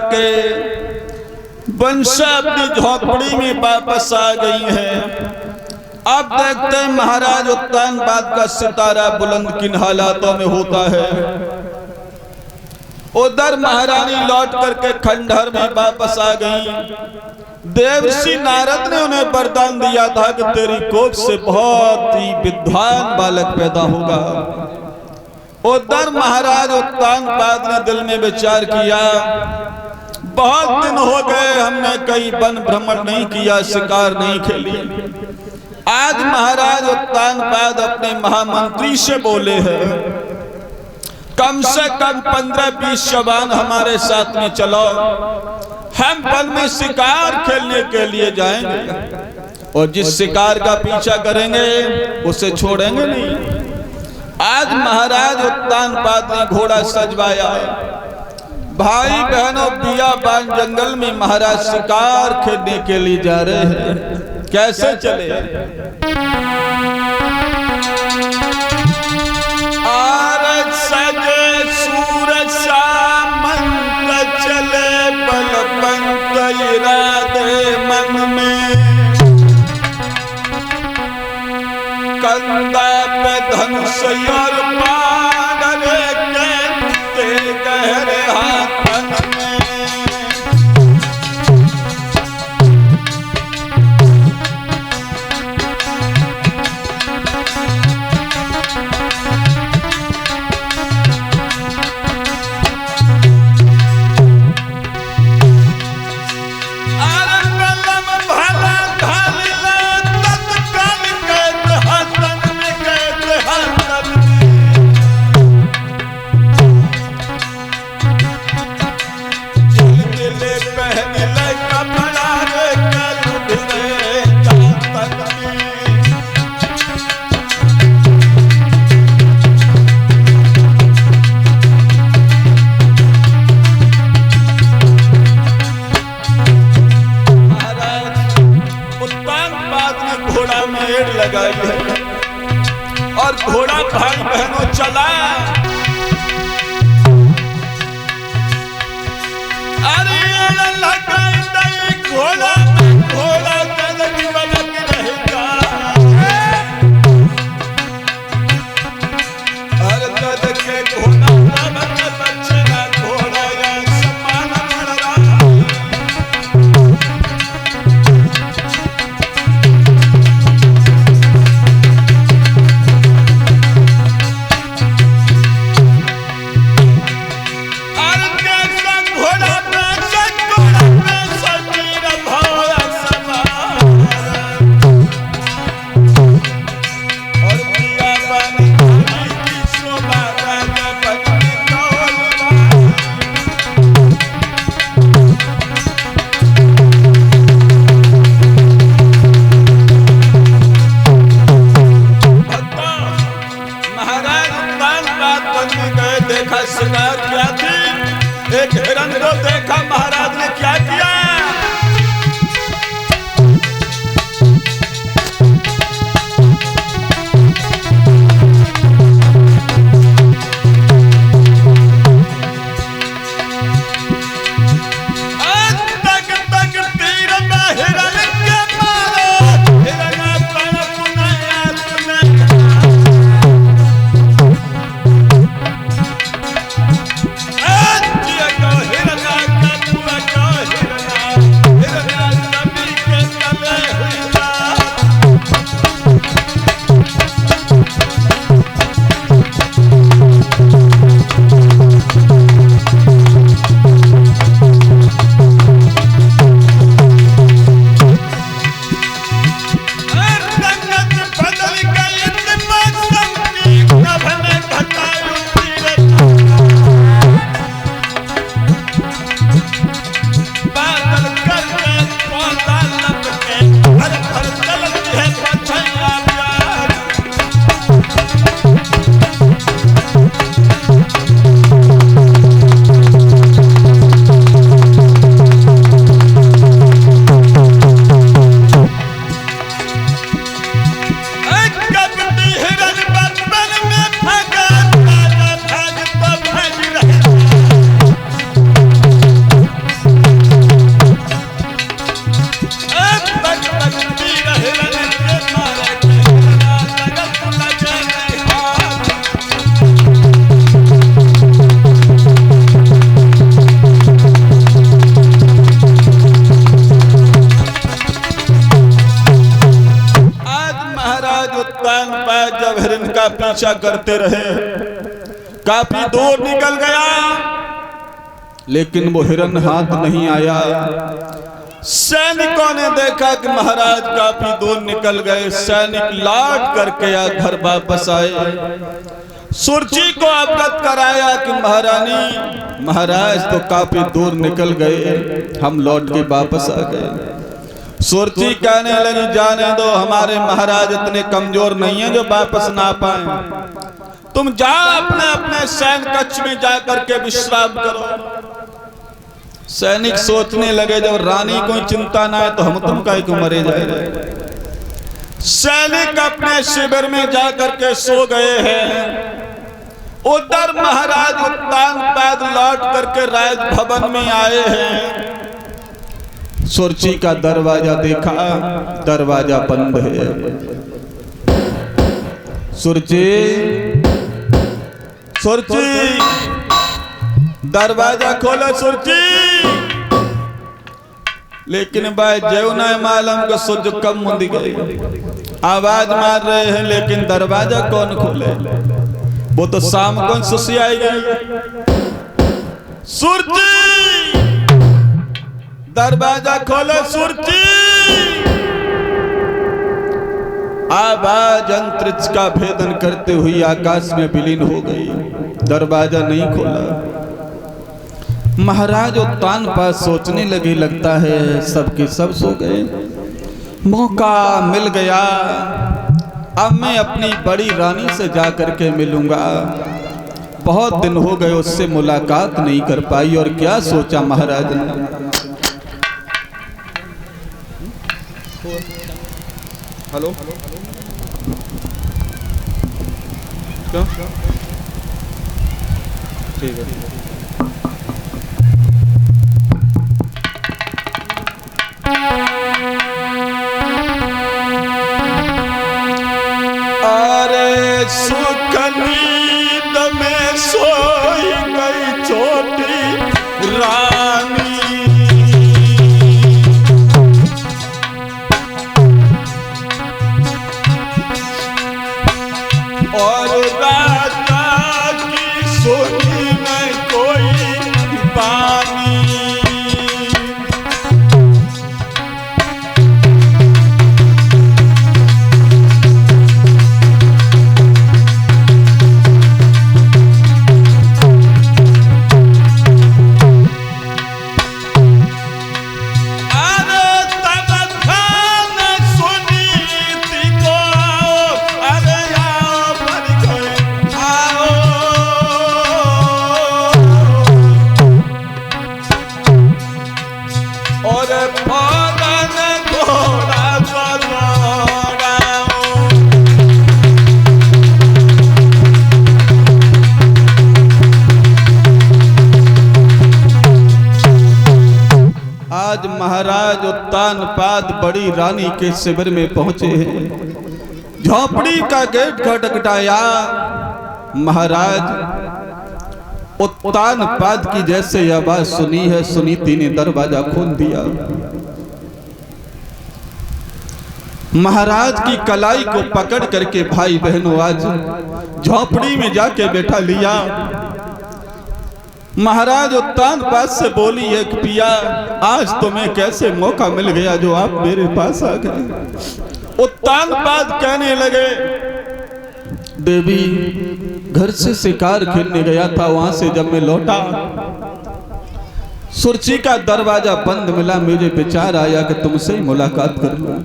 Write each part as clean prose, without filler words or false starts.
करके बंसा अपनी झोंपड़ी में वापस आ गई है। अब देखते हैं महाराज उत्तानपाद का सितारा बुलंद किन हालातों में होता है। उधर महारानी लौट करके खंडहर में वापस आ गई। देवर्षि नारद ने उन्हें वरदान दिया था कि तेरी कोख से बहुत ही विद्वान बालक पैदा होगा। उधर महाराज उत्तानपाद ने दिल में विचार किया, बहुत दिन हो गए हमने कहीं वन भ्रमण नहीं किया, शिकार नहीं खेली। आज महाराज उत्तानपाद अपने महामंत्री से बोले हैं, कम से कम 15-20 जवान हमारे साथ में चलो, हम वन में शिकार खेलने के लिए जाएंगे और जिस शिकार का पीछा करेंगे उसे छोड़ेंगे नहीं। आज महाराज उत्तानपाद ने घोड़ा सजवाया। भाई बहनों, बियाबान जंगल में महाराज शिकार खेलने के लिए जा रहे हैं। कैसे चले? आरज सजे सूरज सामंत चले, बलवंत इरादे मन में, कंधा पे धनुष और बाण के गहरे हाथन में। और घोड़ा भाई बहनों चला। अरे घोड़ा घोड़ा रहेगा। हर दद के घोड़ा बच्चे ना घोड़ा सम्मान मिल रहा। शिकार क्या थी? एक हिरण को देखा महाराज ने क्या किया? पीछा करते रहे। काफी दूर निकल गया, लेकिन वो हिरन हाथ नहीं आया। सैनिकों ने देखा कि महाराज काफी दूर निकल गए। सैनिक लौट करके या घर वापस आए। सुरची को अवगत कराया कि महारानी, महाराज तो काफी दूर निकल गए, हम लौट के वापस आ गए। सुरची कहने लगी, जाने दो, हमारे महाराज इतने कमजोर नहीं हैं जो वापस ना पाए। तुम जाओ अपने अपने सैन्य कक्ष में जा करके विश्राम करो। सैनिक सोचने लगे, जब रानी को चिंता ना है तो हम तुम काहे को मरे जाएंगे। सैनिक अपने शिविर में जा करके सो गए हैं। उधर महाराज उत्तान पाद लौट करके राजभवन में आए हैं। सुरची का दरवाजा देखा, दरवाजा बंद है। सुरची, सुरची, दरवाजा खोलो सुरची। लेकिन भाई जेवना मालूम को सुरज कम मुंदी गई, आवाज मार रहे हैं, लेकिन दरवाजा कौन खोले। वो तो शाम कौन सुसी आई गई। सुरजी, दरवाजा खोलो सुरजी। आवाज अंतरिक्ष का भेदन करते हुई आकाश में विलीन हो गई। दरवाजा नहीं खोला। महाराज उत्तान पास सोचने लगे, लगता है सबके सब सो गए, मौका मिल गया, अब मैं अपनी बड़ी रानी से जा करके मिलूंगा। बहुत दिन हो गए उससे मुलाकात नहीं कर पाई। और क्या सोचा महाराज ने, हेलो क्या, ठीक है। अरे सुख नींद में सोई गई छोटी रानी, और राजा की सुनी में कोई बानी। आज महाराज उत्तान पाद बड़ी रानी के शिविर में पहुंचे हैं। झोपड़ी का गेट खटखटाया। महाराज उत्तान पाद की जैसे आवाज सुनी है, सुनीति ने दरवाजा खोल दिया। महाराज की कलाई को पकड़ करके भाई बहनों आज झोपड़ी में जाके बैठा लिया। महाराज उत्तान पाद से बोली, एक पिया, आज तुम्हें कैसे मौका मिल गया जो आप मेरे पास आ गए। उत्तान पाद कहने लगे, देवी घर से शिकार खेलने गया था, वहां से जब मैं लौटा सुरची का दरवाजा बंद मिला। मुझे विचार आया कि तुमसे ही मुलाकात कर लूं।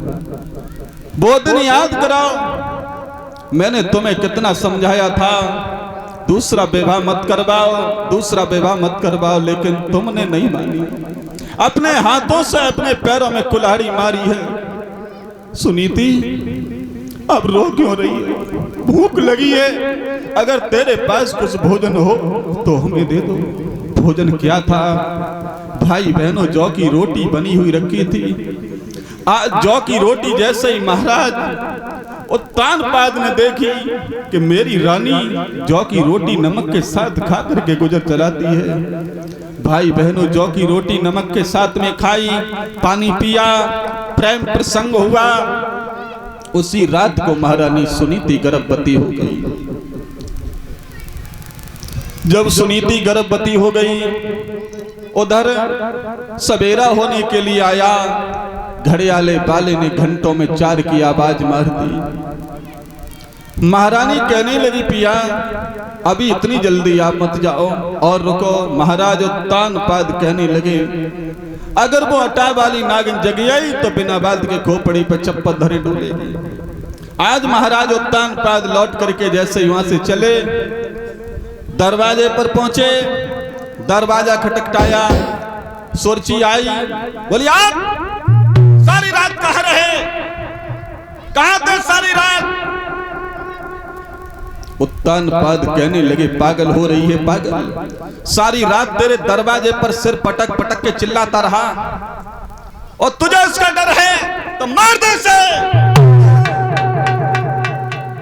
वो दिन याद कराओ, मैंने तुम्हें कितना समझाया था, दूसरा विवाह मत करवाओ, दूसरा विवाह मत करवाओ, लेकिन तुमने नहीं मानी। अपने हाथों से अपने पैरों में कुल्हाड़ी मारी है। सुनीति अब रो क्यों रही है? भूख लगी है, अगर तेरे पास कुछ भोजन हो तो हमें दे दो। भोजन क्या था भाई बहनों? जौ की रोटी बनी हुई रखी थी। आज जौ की रोटी जैसे ही महाराज उत्तान पाद ने देखी कि मेरी रानी जौ की रोटी नमक के साथ खा करके गुजर चलाती है। भाई बहनों जौ की रोटी नमक के साथ में खाई, पानी पिया, प्रेम प्रसंग हुआ। उसी रात को महारानी सुनीति गर्भवती हो गई। जब सुनीति गर्भवती हो गई, उधर सवेरा होने के लिए आया, घड़ियाले वाले ने घंटों में 4 की आवाज मार दी। महारानी कहने लगी, पिया अभी इतनी जल्दी आप मत जाओ और रुको। महाराज उत्तानपाद कहने लगे, अगर वो अटा वाली नागिन जगी आई तो बिना बात के खोपड़ी पर चप्पल धरे डोलेगी। आज महाराज उत्तानपाद लौट करके जैसे वहां से चले, दरवाजे पर पहुंचे, दरवाजा खटखटाया, सुरची आई, बोली आप सारी रात कहाँ रहे, कहाँ थे सारी रात? उत्तानपाद कहने लगे, पागल हो रही है पागल, सारी रात तेरे दरवाजे पर सिर पटक पटक के चिल्लाता रहा और तुझे इसका डर है तो मार दे इसे।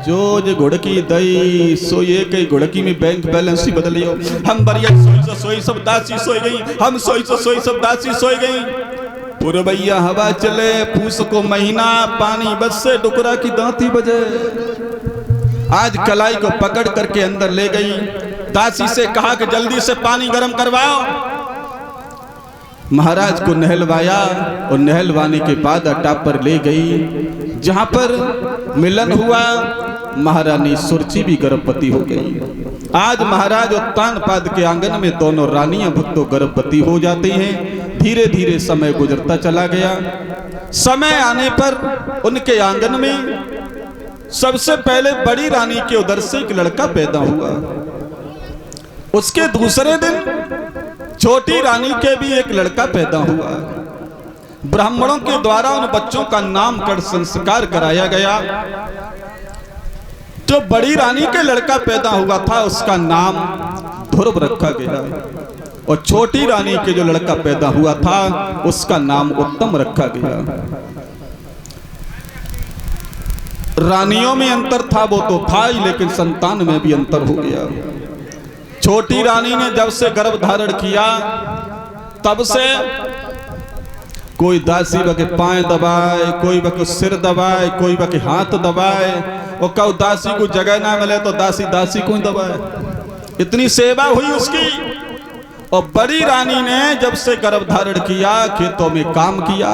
जो घुड़की दई सो ये कई घुड़की में बैंक बैलेंस ही बदलियो। हम बरिया सोई सब दासी सोई गई, हम सोई सब दासी सोई गई। पुरबैया हवा चले, पूस को महीना, पानी बस से डुकरा की दांती बजे। आज कलाई को पकड़ करके अंदर ले गई, दासी से कहा कि जल्दी से पानी गर्म करवाओ। महाराज को नहलवाया और नहलवाने के बाद अड्डा पर ले गई, जहां पर मिलन हुआ। महारानी सुरची भी गर्भवती हो गई। आज महाराज उत्तानपाद के आंगन में दोनों रानियां भुट्टो गर्भवती हो जाती हैं। धीरे धीरे समय गुजरता चला गया। समय आने पर उनके आंगन में सबसे पहले बड़ी रानी के उदर से एक लड़का पैदा हुआ। उसके दूसरे दिन छोटी रानी के भी एक लड़का पैदा हुआ। ब्राह्मणों के द्वारा उन बच्चों का नामकरण संस्कार कराया गया। जो बड़ी रानी के लड़का पैदा हुआ था उसका नाम ध्रुव रखा गया और छोटी रानी के जो लड़का पैदा हुआ था उसका नाम उत्तम रखा गया। रानियों में अंतर था वो तो था ही, लेकिन संतान में भी अंतर हो गया। छोटी रानी ने जब से गर्भ धारण किया तब से कोई दासी बके पांव दबाए, कोई बके सिर दबाए, कोई बके हाथ दबाए, और कब दासी को जगह ना मिले तो दासी को ही दबाए। इतनी सेवा हुई उसकी। और बड़ी रानी ने जब से गर्भ धारण किया, खेतों में काम किया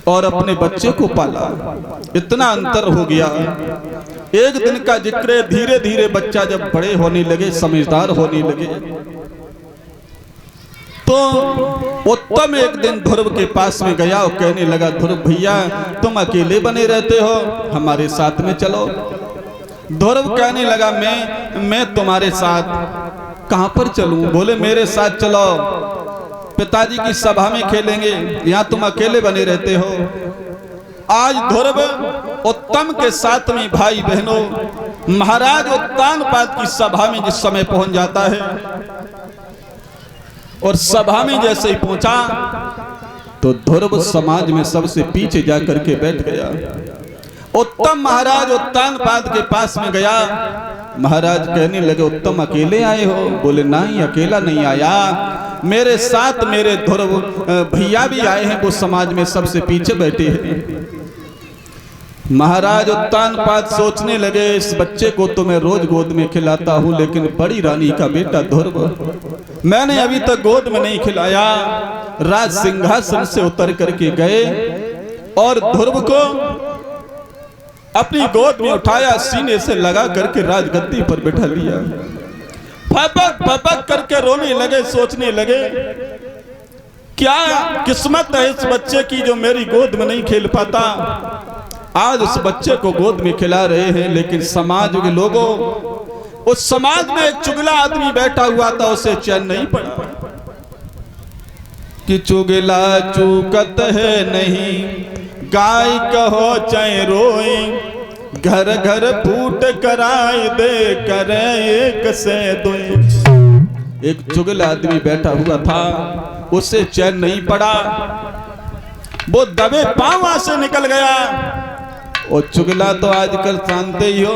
और अपने बच्चे को पाला। इतना अंतर हो गया। एक दिन का जिक्र, धीरे धीरे बच्चा जब बड़े होने लगे, समझदार होने लगे, तो उत्तम एक दिन ध्रुव के पास में गया और कहने लगा, ध्रुव भैया तुम अकेले बने रहते हो, हमारे साथ में चलो। ध्रुव कहने लगा, मैं तुम्हारे साथ कहां पर चलूं? बोले मेरे साथ चलो, पिताजी की सभा में खेलेंगे, यहाँ तुम अकेले बने रहते हो। आज ध्रुव उत्तम के साथ में भाई बहनों महाराज उत्तानपाद की सभा में जिस समय पहुंच जाता है और सभा में जैसे ही पहुंचा तो ध्रुव समाज में सबसे पीछे जाकर के बैठ गया। उत्तम महाराज उत्तानपाद के पास में गया। महाराज कहने लगे, उत्तम अकेले आए हो? बोले नहीं, अकेला नहीं आया, मेरे साथ मेरे ध्रुव भैया भी आए हैं, वो समाज में सबसे पीछे बैठे हैं। महाराज उत्तानपाद सोचने लगे, इस बच्चे को तो मैं रोज गोद में खिलाता हूँ, लेकिन बड़ी रानी का बेटा ध्रुव मैंने अभी तक गोद में नहीं खिलाया। राज सिंहासन से उतर करके गए और ध्रुव को अपनी गोद में उठाया, सीने से लगा करके राजगद्दी पर बैठा लिया। फपक फपक करके रोने लगे, सोचने लगे क्या किस्मत है इस बच्चे की जो मेरी गोद में नहीं खेल पाता। आज उस बच्चे को गोद में खिला रहे हैं, लेकिन समाज के लोगों, उस समाज में एक चुगला आदमी बैठा हुआ था, उसे चैन नहीं पड़ा कि चुगला चूकत है नहीं, गाय कहो चाहे रोए, घर घर फूट कराए दे करे एक से दो। एक चुगला आदमी बैठा हुआ था, उसे चैन नहीं पड़ा, वो दबे पांव वहां से निकल गया। और चुगला तो आजकल जानते ही हो,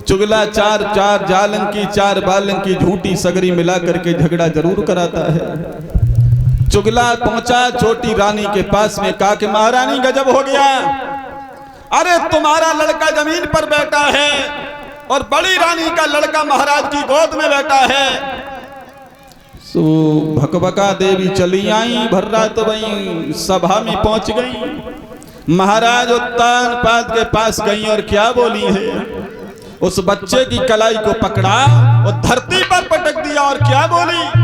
चुगला चार जालन की, 4 बालन की झूठी सगरी मिला करके झगड़ा जरूर कराता है। चुगला पहुंचा छोटी रानी के पास में, कहा कि महारानी गजब हो गया, अरे तुम्हारा लड़का जमीन पर बैठा है और बड़ी रानी का लड़का महाराज की गोद में बैठा है। सो भकभका देवी चली आई, भर्रा तो वही सभा में पहुंच गई। महाराज उत्तानपाद के पास गई और क्या बोली है, उस बच्चे की कलाई को पकड़ा और धरती पर पटक दिया और क्या बोली,